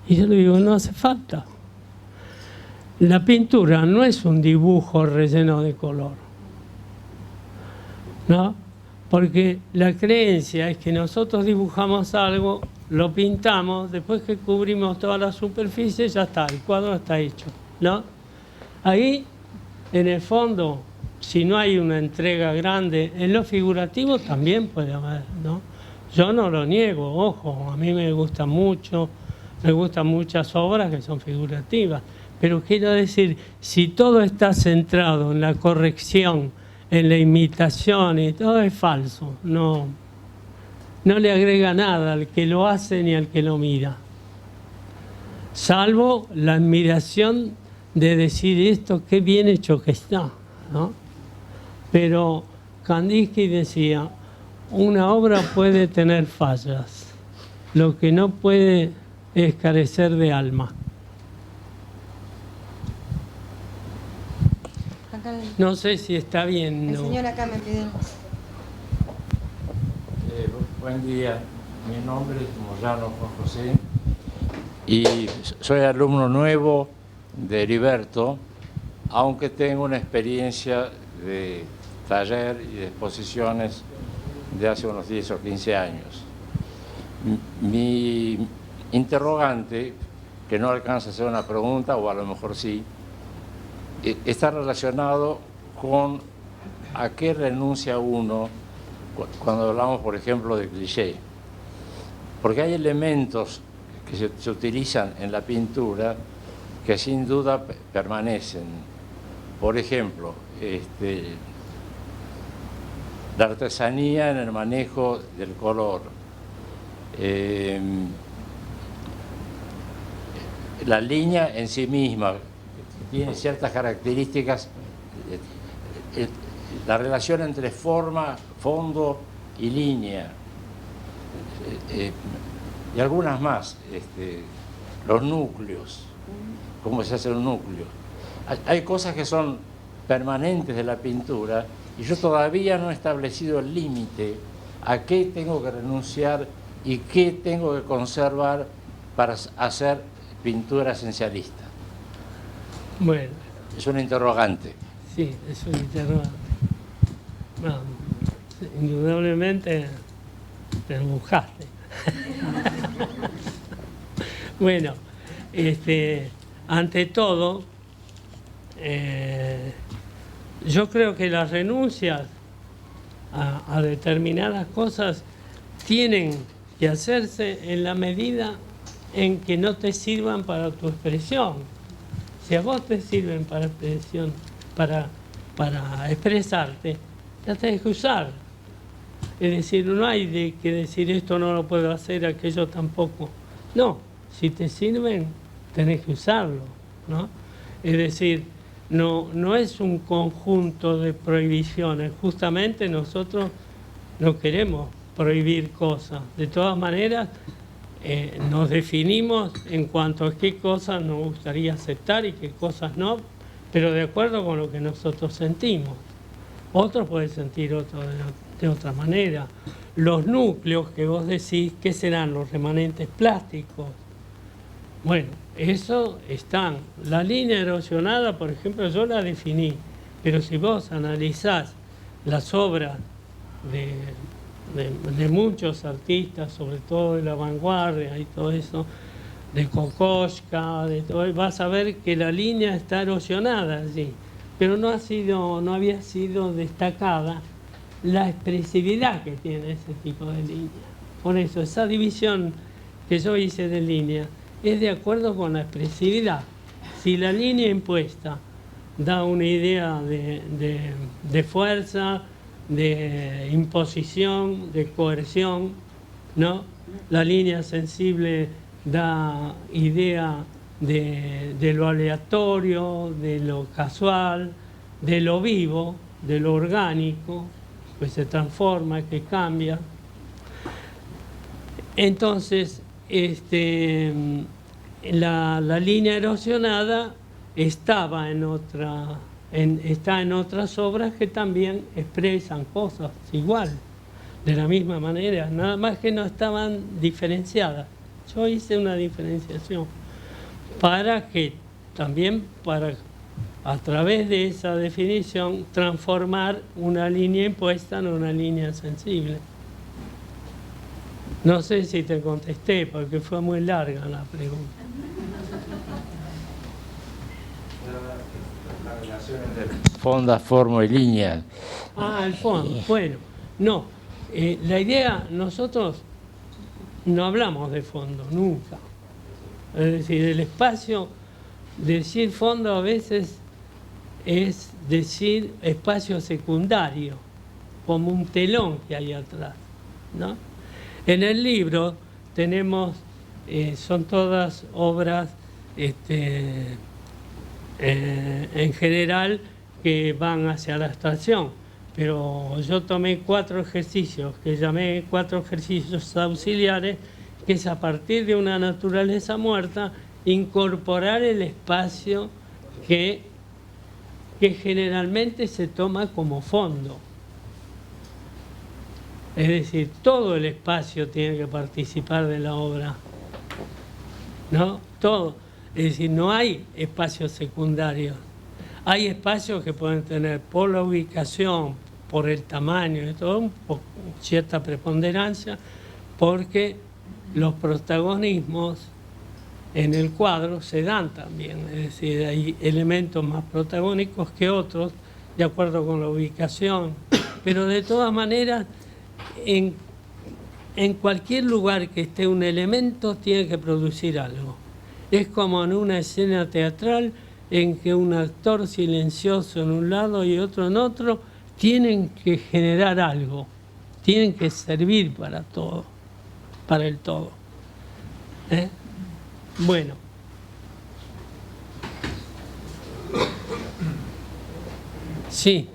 [SPEAKER 1] Y yo le digo, no hace falta. La pintura no es un dibujo relleno de color, ¿no? Porque la creencia es que nosotros dibujamos algo, lo pintamos, después que cubrimos toda la superficie, ya está, el cuadro está hecho, ¿no? Ahí, en el fondo, si no hay una entrega grande, en lo figurativo también puede haber, ¿no? Yo no lo niego, ojo, a mí me gustan muchas obras que son figurativas, pero quiero decir, si todo está centrado en la corrección, en la imitación y todo es falso, no le agrega nada al que lo hace ni al que lo mira, salvo la admiración de decir esto, qué bien hecho que está, ¿no? Pero Kandinsky decía, una obra puede tener fallas, lo que no puede es carecer de alma. No sé si está bien.
[SPEAKER 8] El
[SPEAKER 1] ¿no?
[SPEAKER 8] señor acá me pide.
[SPEAKER 9] Buen día, mi nombre es Moyano Juan José y soy alumno nuevo de Heriberto, aunque tengo una experiencia de taller y de exposiciones de hace unos 10 o 15 años. Mi interrogante, que no alcanza a ser una pregunta, o a lo mejor sí, está relacionado con a qué renuncia uno cuando hablamos, por ejemplo, de cliché. Porque hay elementos que se utilizan en la pintura que sin duda permanecen. Por ejemplo, la artesanía en el manejo del color, la línea en sí misma tiene ciertas características, la relación entre forma, fondo y línea, y algunas más, los núcleos, cómo se hace un núcleo. Hay cosas que son permanentes de la pintura y yo todavía no he establecido el límite a qué tengo que renunciar y qué tengo que conservar para hacer pintura esencialista.
[SPEAKER 1] Bueno.
[SPEAKER 9] Es un interrogante.
[SPEAKER 1] Sí, es un interrogante. No, indudablemente te buscaste. Bueno, ante todo, yo creo que las renuncias a determinadas cosas tienen que hacerse en la medida en que no te sirvan para tu expresión. Si a vos te sirven para expresión, para expresarte, ya tenés que usar. Es decir, no hay de que decir esto no lo puedo hacer, aquello tampoco. No, si te sirven, tenés que usarlo, ¿no? Es decir, no es un conjunto de prohibiciones. Justamente nosotros no queremos prohibir cosas. De todas maneras, nos definimos en cuanto a qué cosas nos gustaría aceptar y qué cosas no, pero de acuerdo con lo que nosotros sentimos. Otros pueden sentir de otra manera. Los núcleos que vos decís, ¿qué serán? Los remanentes plásticos. Bueno, eso están. La línea erosionada, por ejemplo, yo la definí, pero si vos analizás las obras de muchos artistas, sobre todo de la vanguardia y todo eso, de Kokoschka, de todo, vas a ver que la línea está erosionada allí, pero no había sido destacada la expresividad que tiene ese tipo de línea. Por eso, esa división que yo hice de línea es de acuerdo con la expresividad. Si la línea impuesta da una idea de fuerza, de imposición, de coerción, ¿no? La línea sensible da idea de lo aleatorio, de lo casual, de lo vivo, de lo orgánico, que se transforma, que cambia. Entonces, la línea erosionada está en otras obras que también expresan cosas igual, de la misma manera, nada más que no estaban diferenciadas. Yo hice una diferenciación para a través de esa definición transformar una línea impuesta en una línea sensible. No sé si te contesté porque fue muy larga la pregunta.
[SPEAKER 9] La relación entre fonda, forma y línea.
[SPEAKER 1] El fondo. Bueno, no. La idea, nosotros no hablamos de fondo, nunca. Es decir, el espacio, decir fondo a veces es decir espacio secundario, como un telón que hay atrás, ¿no? En el libro tenemos, son todas obras en general que van hacia la abstracción, pero yo tomé 4 ejercicios que llamé 4 ejercicios auxiliares, que es a partir de una naturaleza muerta incorporar el espacio que generalmente se toma como fondo. Es decir, todo el espacio tiene que participar de la obra, ¿no? Todo. Es decir, no hay espacios secundarios. Hay espacios que pueden tener por la ubicación, por el tamaño y todo, cierta preponderancia, porque los protagonismos en el cuadro se dan también. Es decir, hay elementos más protagónicos que otros, de acuerdo con la ubicación. Pero de todas maneras, en cualquier lugar que esté un elemento tiene que producir algo. Es como en una escena teatral en que un actor silencioso en un lado y otro en otro tienen que generar algo, tienen que servir para todo, para el todo. Bueno. Sí.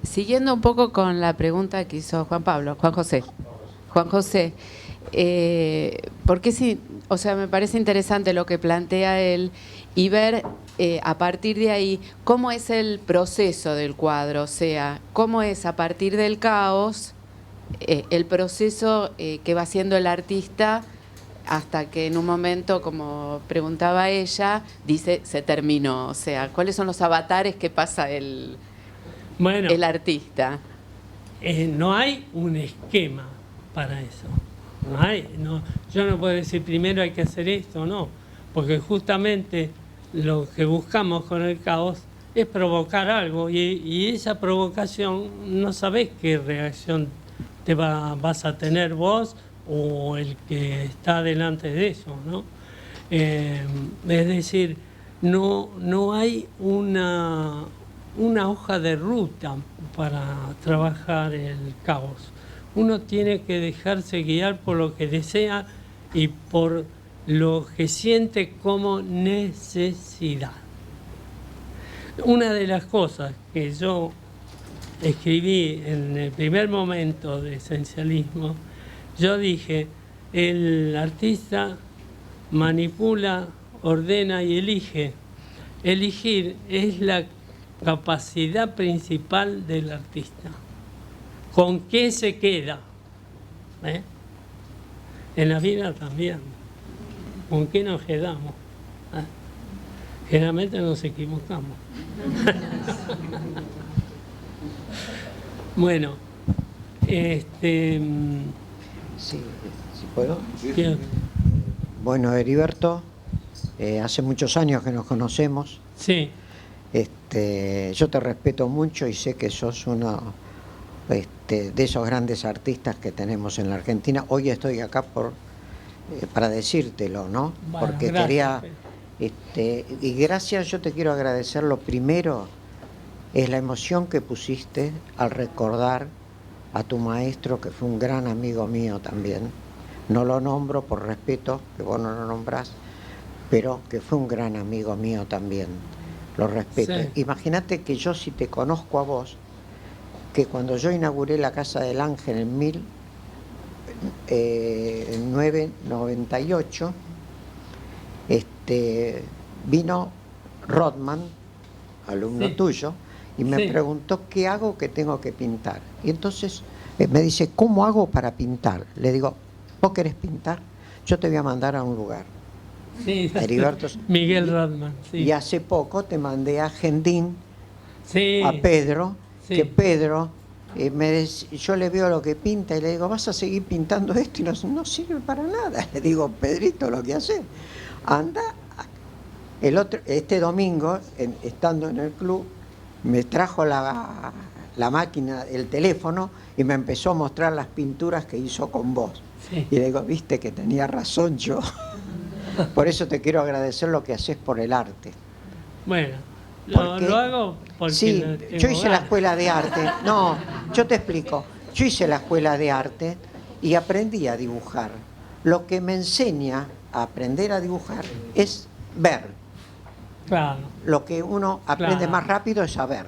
[SPEAKER 2] Siguiendo un poco con la pregunta que hizo Juan José, porque sí, o sea, me parece interesante lo que plantea él y ver a partir de ahí cómo es el proceso del cuadro, o sea, cómo es a partir del caos el proceso que va haciendo el artista hasta que en un momento, como preguntaba ella, dice se terminó, o sea, ¿cuáles son los avatares que pasa el artista?
[SPEAKER 1] No hay un esquema para eso. Yo no puedo decir primero hay que hacer esto, no, porque justamente lo que buscamos con el caos es provocar algo y esa provocación no sabés qué reacción vas a tener vos o el que está delante de eso, ¿no? Es decir, no hay una hoja de ruta para trabajar el caos. Uno tiene que dejarse guiar por lo que desea y por lo que siente como necesidad. Una de las cosas que yo escribí en el primer momento de esencialismo, yo dije, el artista manipula, ordena y elige. Elegir es la capacidad principal del artista. ¿Con qué se queda? En la vida también. ¿Con qué nos quedamos? Generalmente nos equivocamos. Bueno,
[SPEAKER 8] Sí, si puedo.
[SPEAKER 1] ¿qué?
[SPEAKER 8] Bueno, Heriberto, hace muchos años que nos conocemos.
[SPEAKER 1] Sí,
[SPEAKER 8] Yo te respeto mucho y sé que sos uno de esos grandes artistas que tenemos en la Argentina. Hoy estoy acá para decírtelo, ¿no?
[SPEAKER 1] Bueno,
[SPEAKER 8] Porque
[SPEAKER 1] gracias,
[SPEAKER 8] y gracias, yo te quiero agradecer. Lo primero es la emoción que pusiste al recordar a tu maestro, que fue un gran amigo mío también. No lo nombro por respeto, que vos no lo nombrás, pero que fue un gran amigo mío también. Lo respeto.
[SPEAKER 1] Sí.
[SPEAKER 8] Imagínate que yo, si te conozco a vos, que cuando yo inauguré la Casa del Ángel en 1998, vino Rodman, alumno tuyo, y me preguntó qué hago, que tengo que pintar. Y entonces me dice, ¿cómo hago para pintar? Le digo, ¿vos querés pintar? Yo te voy a mandar a un lugar.
[SPEAKER 1] sí.
[SPEAKER 8] Heriberto,
[SPEAKER 1] Miguel Rodman, sí.
[SPEAKER 8] y hace poco te mandé a Gendín,
[SPEAKER 1] Sí,
[SPEAKER 8] a Pedro,
[SPEAKER 1] sí.
[SPEAKER 8] que Pedro, yo le veo lo que pinta y le digo, ¿vas a seguir pintando esto? Y no sirve para nada. Le digo, Pedrito, lo que hace, anda. Este domingo, estando en el club, me trajo la máquina, el teléfono, y me empezó a mostrar las pinturas que hizo con vos.
[SPEAKER 1] Sí.
[SPEAKER 8] Y le digo, viste que tenía razón yo. Por eso te quiero agradecer lo que haces por el arte.
[SPEAKER 1] Bueno,
[SPEAKER 8] Porque-
[SPEAKER 1] lo hago porque
[SPEAKER 8] Sí,
[SPEAKER 1] no tengo
[SPEAKER 8] yo hice la
[SPEAKER 1] ganas.
[SPEAKER 8] escuela de arte. No, yo te explico. Yo hice la escuela de arte y aprendí a dibujar. Lo que me enseña a aprender a dibujar es ver.
[SPEAKER 1] Claro,
[SPEAKER 8] Lo que uno aprende
[SPEAKER 1] Claro.
[SPEAKER 8] más rápido es saber.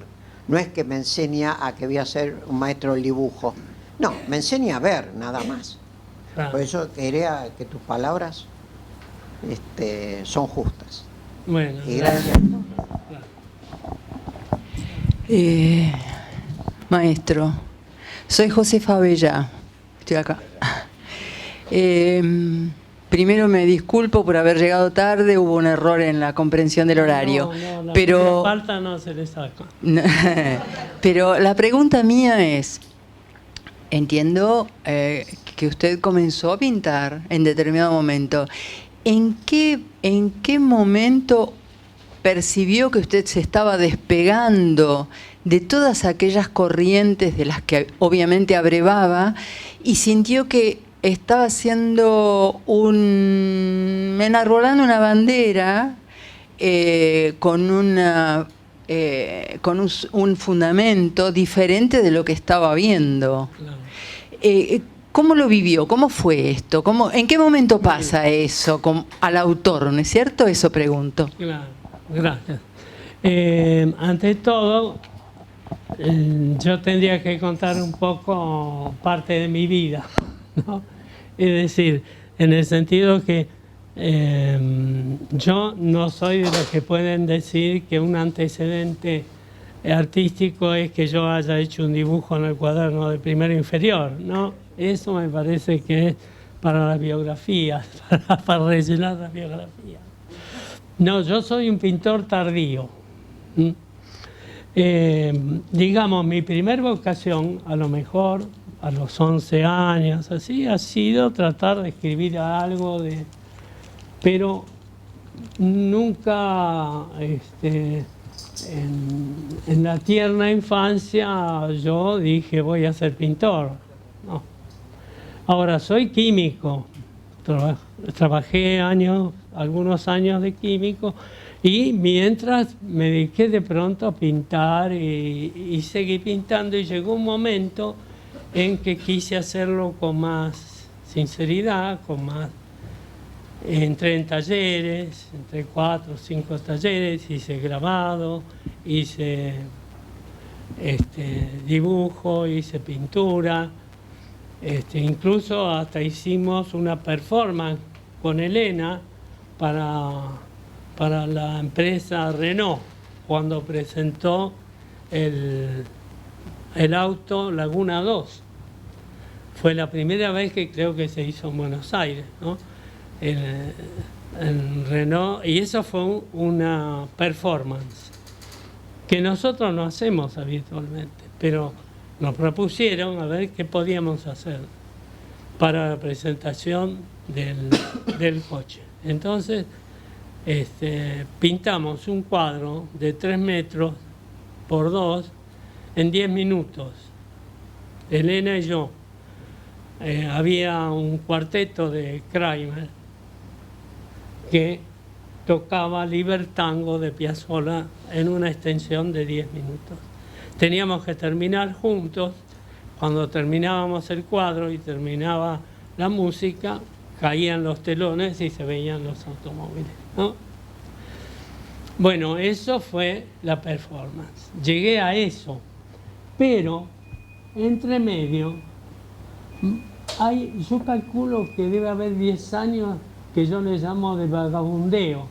[SPEAKER 8] No es que me enseña a que voy a ser un maestro del dibujo. No, me enseña a ver, nada más.
[SPEAKER 1] claro.
[SPEAKER 8] Por eso quería que tus palabras son justas.
[SPEAKER 1] Bueno,
[SPEAKER 8] Y gracias.
[SPEAKER 10] Maestro, soy Josefa Bella, estoy acá. Primero me disculpo por haber llegado tarde, hubo un error en la comprensión del horario.
[SPEAKER 1] No,
[SPEAKER 10] pero,
[SPEAKER 1] falta no se le saca.
[SPEAKER 10] pero la pregunta mía es, entiendo que usted comenzó a pintar en determinado momento. ¿En qué momento percibió que usted se estaba despegando de todas aquellas corrientes de las que obviamente abrevaba y sintió que estaba haciendo enarbolando una bandera con un fundamento diferente de lo que estaba viendo?
[SPEAKER 1] Claro.
[SPEAKER 10] ¿Cómo lo vivió? ¿Cómo fue esto? ¿En qué momento pasa eso al autor? ¿No es cierto? Eso pregunto.
[SPEAKER 1] Claro, gracias. Ante todo, yo tendría que contar un poco parte de mi vida, ¿no? Es decir, en el sentido que yo no soy de los que pueden decir que un antecedente artístico es que yo haya hecho un dibujo en el cuaderno de primero inferior, ¿no? Eso me parece que es para las biografías, para rellenar las biografías. No, yo soy un pintor tardío. Digamos, mi primer vocación, a lo mejor a los 11 años, así, ha sido tratar de escribir algo pero nunca en la tierna infancia yo dije voy a ser pintor. no. Ahora, soy químico, trabajé algunos años de químico, y mientras me dediqué de pronto a pintar y seguí pintando, y llegó un momento en que quise hacerlo con más sinceridad, entré en talleres, entre 4 o 5 talleres, hice grabado, hice dibujo, hice pintura, incluso hasta hicimos una performance con Elena para la empresa Renault, cuando presentó el auto Laguna 2. Fue la primera vez que creo que se hizo en Buenos Aires, ¿no? En Renault, y eso fue una performance que nosotros no hacemos habitualmente, pero nos propusieron a ver qué podíamos hacer para la presentación del coche. Entonces pintamos un cuadro de 3 metros por 2 en 10 minutos, Elena y yo. Había un cuarteto de Kramer que tocaba Libertango de Piazzolla en una extensión de 10 minutos. Teníamos que terminar juntos. Cuando terminábamos el cuadro y terminaba la música, caían los telones y se veían los automóviles, ¿no? Bueno, eso fue la performance. Llegué a eso, pero entre medio yo calculo que debe haber 10 años que yo le llamo de vagabundeo,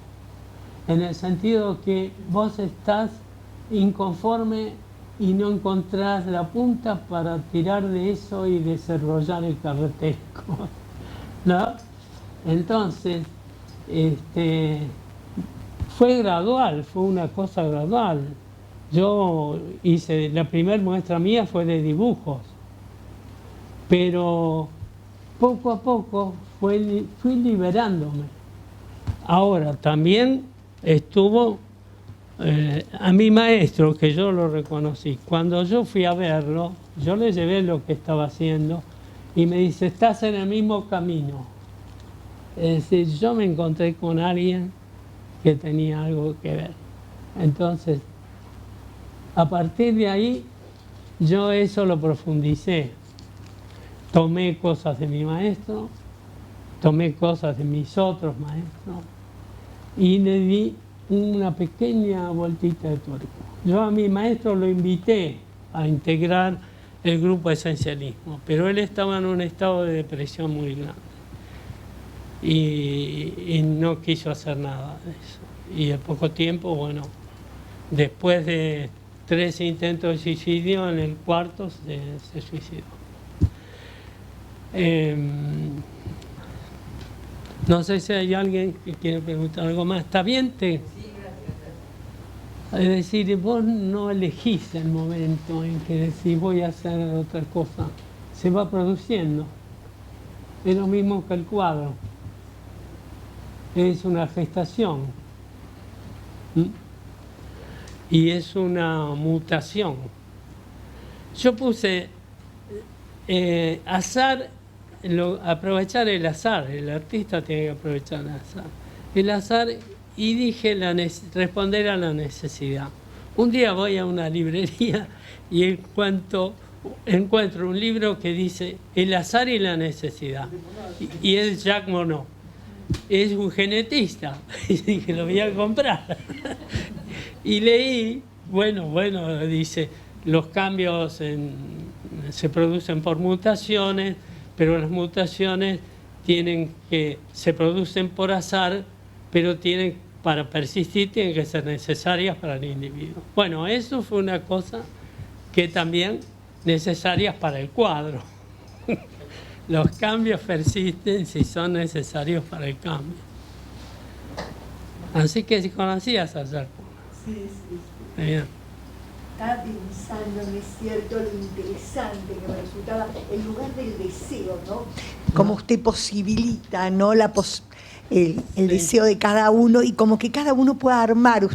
[SPEAKER 1] en el sentido que vos estás inconforme y no encontrás la punta para tirar de eso y desarrollar el carretesco, ¿no? Entonces, fue gradual, fue una cosa gradual. Yo hice, la primera muestra mía fue de dibujos, pero poco a poco fui liberándome. Ahora, también estuvo a mi maestro, que yo lo reconocí. Cuando yo fui a verlo, yo le llevé lo que estaba haciendo y me dice, estás en el mismo camino. Es decir, yo me encontré con alguien que tenía algo que ver. Entonces, a partir de ahí, yo eso lo profundicé. Tomé cosas de mi maestro, tomé cosas de mis otros maestros y le di una pequeña vueltita de tuerca. Yo a mi maestro lo invité a integrar el grupo Esencialismo, pero él estaba en un estado de depresión muy grande y no quiso hacer nada de eso. Y a poco tiempo, bueno, después de 3 intentos de suicidio, en el cuarto se suicidó. No sé si hay alguien que quiere preguntar algo más. ¿Está bien? Sí, gracias. Es decir, vos no elegís el momento en que decís voy a hacer otra cosa. Se va produciendo. Es lo mismo que el cuadro. Es una gestación. Y es una mutación. Yo puse azar. Aprovechar el azar, el artista tiene que aprovechar el azar, y dije responder a la necesidad. Un día voy a una librería y encuentro un libro que dice El azar y la necesidad, y es Jacques Monod, es un genetista, y dije, lo voy a comprar. Y leí, bueno, dice, los cambios se producen por mutaciones, pero las mutaciones se producen por azar, pero para persistir tienen que ser necesarias para el individuo. Bueno, eso fue una cosa que también necesarias para el cuadro. Los cambios persisten si son necesarios para el cambio. Así que si conocías a Jacques.
[SPEAKER 11] Sí.
[SPEAKER 1] Bien.
[SPEAKER 11] Estaba pensando, ¿no es cierto?, lo interesante que me resultaba el lugar del deseo, ¿no? Como usted posibilita, ¿no?, el deseo de cada uno, y como que cada uno pueda armar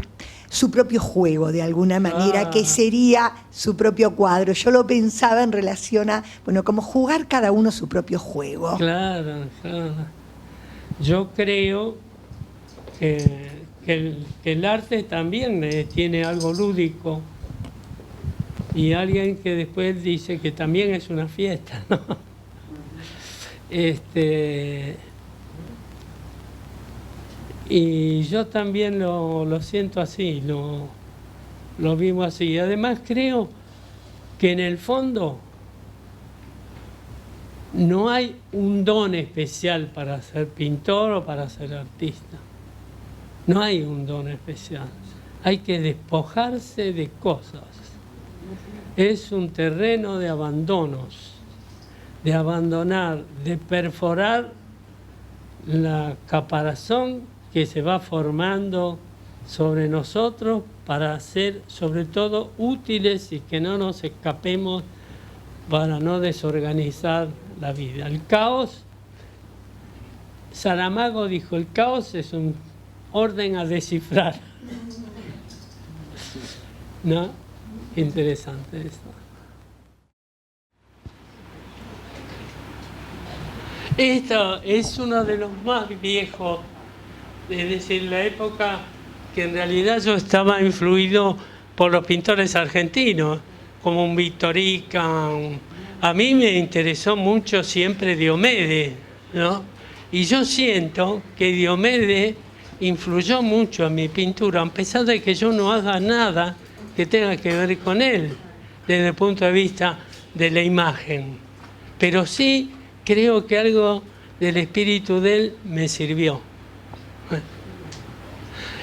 [SPEAKER 11] su propio juego de alguna manera, que sería su propio cuadro. Yo lo pensaba en relación a, bueno, como jugar cada uno su propio juego.
[SPEAKER 1] Claro, claro. Yo creo que el arte también tiene algo lúdico, y alguien que después dice que también es una fiesta, ¿no? Y yo también lo siento así, lo vivo así. Además creo que en el fondo no hay un don especial para ser pintor o para ser artista. No hay un don especial. Hay que despojarse de cosas. Es un terreno de abandonos, de abandonar, de perforar la caparazón que se va formando sobre nosotros para ser sobre todo útiles y que no nos escapemos, para no desorganizar la vida. El caos, Saramago dijo, el caos es un orden a descifrar. ¿No? Interesante esto. Esto es uno de los más viejos, es decir, la época que en realidad yo estaba influido por los pintores argentinos, como un Victorica. A mí me interesó mucho siempre Diomedes, ¿no? Y yo siento que Diomedes influyó mucho en mi pintura, a pesar de que yo no haga nada que tenga que ver con él, desde el punto de vista de la imagen. Pero sí creo que algo del espíritu de él me sirvió.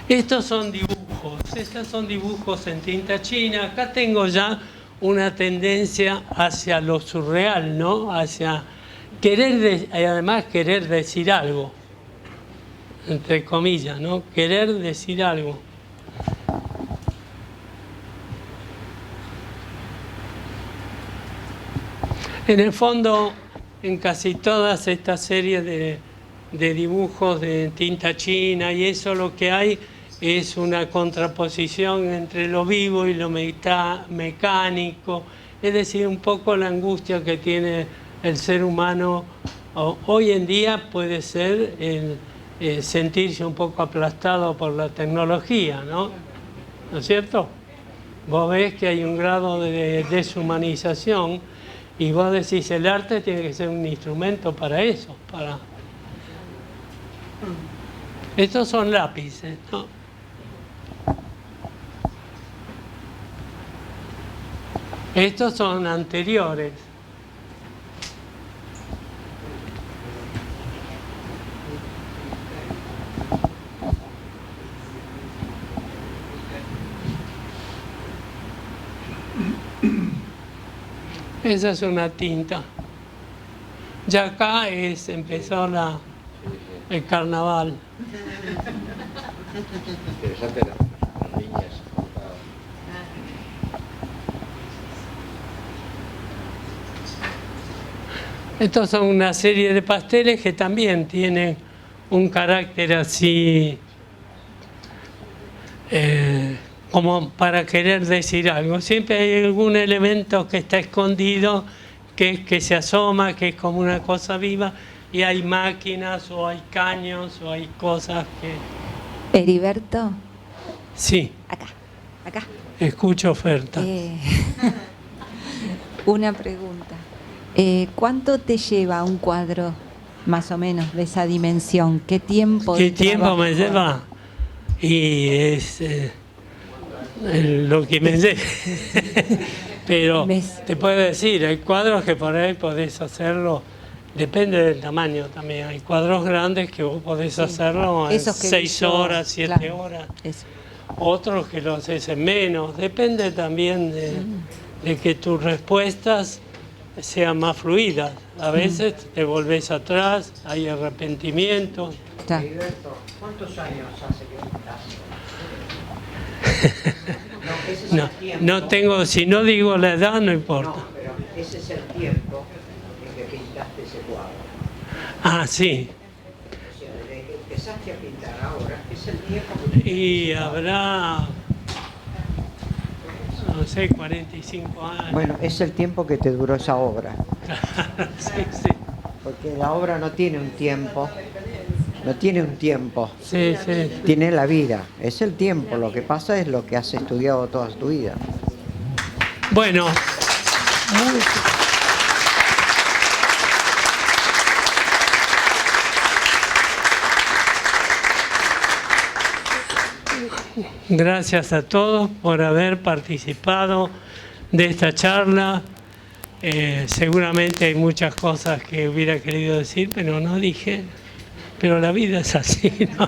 [SPEAKER 1] Estos son dibujos en tinta china. Acá tengo ya una tendencia hacia lo surreal, ¿no? Hacia además querer decir algo, entre comillas, ¿no? Querer decir algo. En el fondo, en casi todas estas series de dibujos de tinta china y eso, lo que hay es una contraposición entre lo vivo y lo mecánico, es decir, un poco la angustia que tiene el ser humano hoy en día puede ser el sentirse un poco aplastado por la tecnología, ¿no? ¿No es cierto? Vos ves que hay un grado de deshumanización y vos decís, el arte tiene que ser un instrumento para eso. Estos son lápices, ¿no? Estos son anteriores. Esa es una tinta. Ya acá empezó el carnaval.
[SPEAKER 9] Interesante las líneas.
[SPEAKER 1] Estos son una serie de pasteles que también tienen un carácter así, como para querer decir algo. Siempre hay algún elemento que está escondido, que se asoma, que es como una cosa viva, y hay máquinas, o hay caños, o hay cosas que...
[SPEAKER 12] Heriberto.
[SPEAKER 1] Sí.
[SPEAKER 12] Acá.
[SPEAKER 1] Escucho oferta.
[SPEAKER 12] Una pregunta. ¿Cuánto te lleva un cuadro, más o menos, de esa dimensión? ¿Qué tiempo?
[SPEAKER 1] ¿Qué tiempo me lleva? Y es lo que me lleva. Pero te puedo decir, hay cuadros que por ahí podés hacerlo, depende del tamaño también. Hay cuadros grandes que vos podés hacerlo en 6 horas, 7 horas. Eso. Otros que lo haces en menos. Depende también de que tus respuestas sean más fluidas. A veces te volvés atrás, hay arrepentimiento.
[SPEAKER 8] Heriberto, ¿cuántos años hace que pintas?
[SPEAKER 1] No tengo, si no digo la edad, no importa.
[SPEAKER 8] No, pero ese es el tiempo en que pintaste ese cuadro.
[SPEAKER 1] Ah, sí.
[SPEAKER 8] O sea, desde que empezaste a pintar ahora, es el tiempo que...
[SPEAKER 1] Y habrá no sé, 45 años.
[SPEAKER 8] Bueno, es el tiempo que te duró esa obra.
[SPEAKER 1] Sí, sí.
[SPEAKER 8] Porque la obra no tiene un tiempo. No tiene un tiempo.
[SPEAKER 1] Sí, sí.
[SPEAKER 8] Tiene la vida. Es el tiempo. Lo que pasa es lo que has estudiado toda tu vida.
[SPEAKER 1] Bueno. Gracias a todos por haber participado de esta charla. Seguramente hay muchas cosas que hubiera querido decir, pero no dije. Pero la vida es así, ¿no?